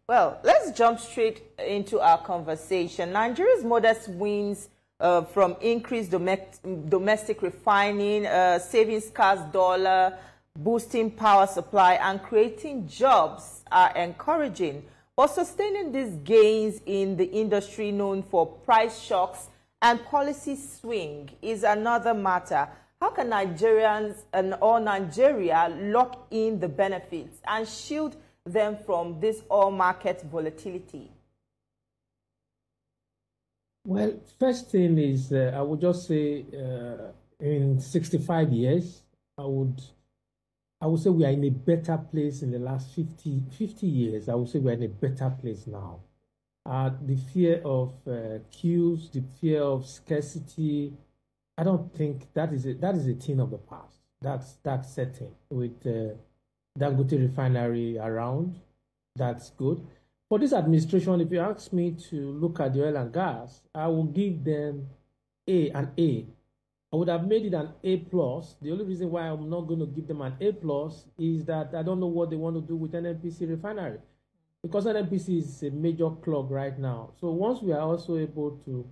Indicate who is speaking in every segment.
Speaker 1: Well, let's jump straight into our conversation. Nigeria's modest wins from increased domestic refining, saving scarce dollar, boosting power supply, and creating jobs are encouraging. But sustaining these gains in the industry known for price shocks and policy swing is another matter. How can Nigerians or Nigeria lock in the benefits and shield them from this oil market volatility?
Speaker 2: Well, first thing is, I would just say in 65 years, I would say we are in a better place in the last 50 years. I would say we are in a better place now. The fear of queues, the fear of scarcity, I don't think that is a thing of the past. That's setting with Dangote Refinery around. That's good. For this administration, if you ask me to look at the oil and gas, I will give them an A. I would have made it an A+. The only reason why I'm not going to give them an A+ is that I don't know what they want to do with NNPC Refinery, because NNPC is a major clog right now. So once we are also able to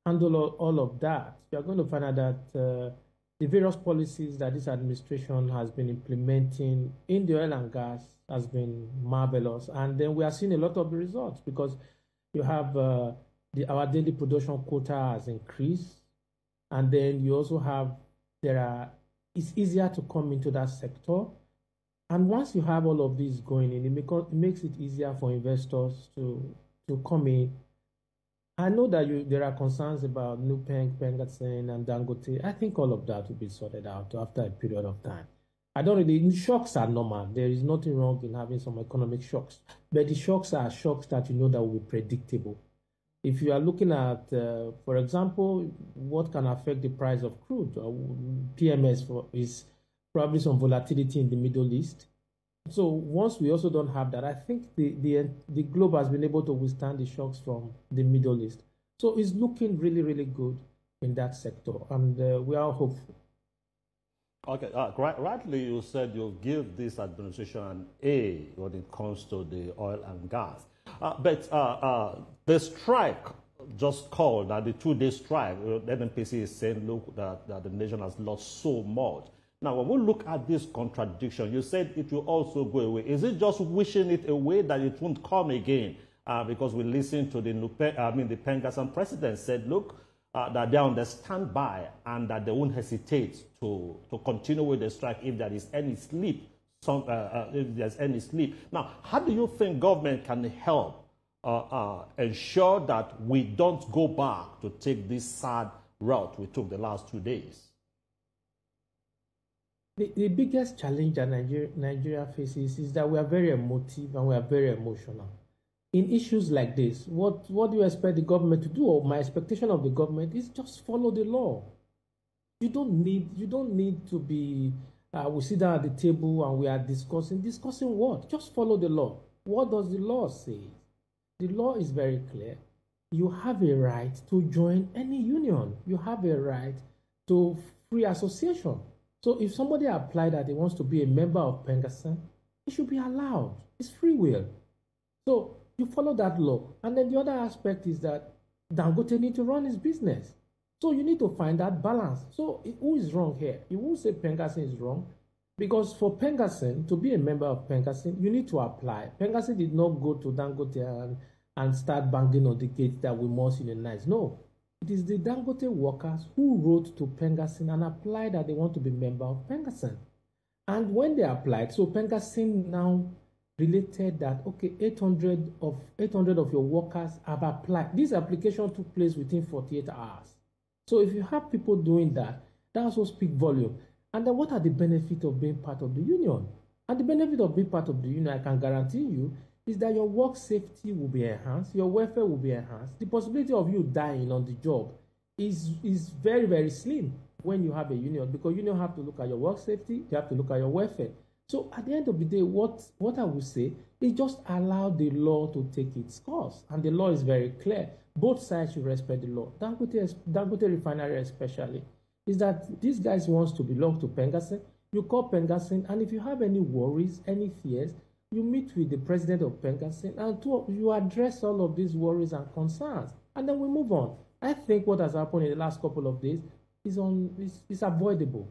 Speaker 2: handle all of that, we are going to find out that the various policies that this administration has been implementing in the oil and gas has been marvelous. And then we are seeing a lot of the results, because you have our daily production quota has increased. And then you also have, it's easier to come into that sector. And once you have all of this going in, it makes it easier for investors to come in. I know that there are concerns about NUPENG, PENGASSAN, and Dangote. I think all of that will be sorted out after a period of time. Shocks are normal. There is nothing wrong in having some economic shocks. But the shocks are shocks that you know that will be predictable. If you are looking at, for example, what can affect the price of crude, PMS is probably some volatility in the Middle East. So once we also don't have that, I think the globe has been able to withstand the shocks from the Middle East. So it's looking really, really good in that sector, and we are hopeful.
Speaker 3: Okay, rightly you said you'll give this administration an A when it comes to the oil and gas. But the strike just called, the two-day strike, the NNPC is saying, look, that the nation has lost so much. Now, when we look at this contradiction, you said it will also go away. Is it just wishing it away that it won't come again? Because we listened to the PENGASSAN president said, look, that they're on the standby and that they won't hesitate to continue with the strike if there is any sleep. If there's any sleep. Now, how do you think government can help ensure that we don't go back to take this sad route we took the last 2 days?
Speaker 2: The biggest challenge that Nigeria faces is that we are very emotive and we are very emotional. In issues like this, what do you expect the government to do? Or my expectation of the government is just follow the law. You don't need to be, we sit down at the table and we are discussing what? Just follow the law. What does the law say? The law is very clear. You have a right to join any union. You have a right to free association. So if somebody applied that he wants to be a member of PENGASSAN, it should be allowed. It's free will. So you follow that law. And then the other aspect is that Dangote needs to run his business. So you need to find that balance. So who is wrong here? You won't say PENGASSAN is wrong, because for PENGASSAN to be a member of PENGASSAN, you need to apply. PENGASSAN did not go to Dangote and start banging on the gate that we must unionize. No. It is the Dangote workers who wrote to PENGASSAN and applied that they want to be member of PENGASSAN. And when they applied, so PENGASSAN now related that, okay, 800 of your workers have applied. This application took place within 48 hours. So if you have people doing that, that also speaks volume. And then what are the benefits of being part of the union? And the benefit of being part of the union, I can guarantee you, is that your work safety will be enhanced, your welfare will be enhanced. The possibility of you dying on the job is very, very slim when you have a union, because union have to look at your work safety, you have to look at your welfare. So at the end of the day, what I would say is just allow the law to take its course. And the law is very clear. Both sides should respect the law. Dangote Refinery especially, is that these guys wants to belong to PENGASSAN. You call PENGASSAN, and if you have any worries, any fears, you meet with the president of PENGASSAN and you address all of these worries and concerns, and then we move on. I think what has happened in the last couple of days is avoidable.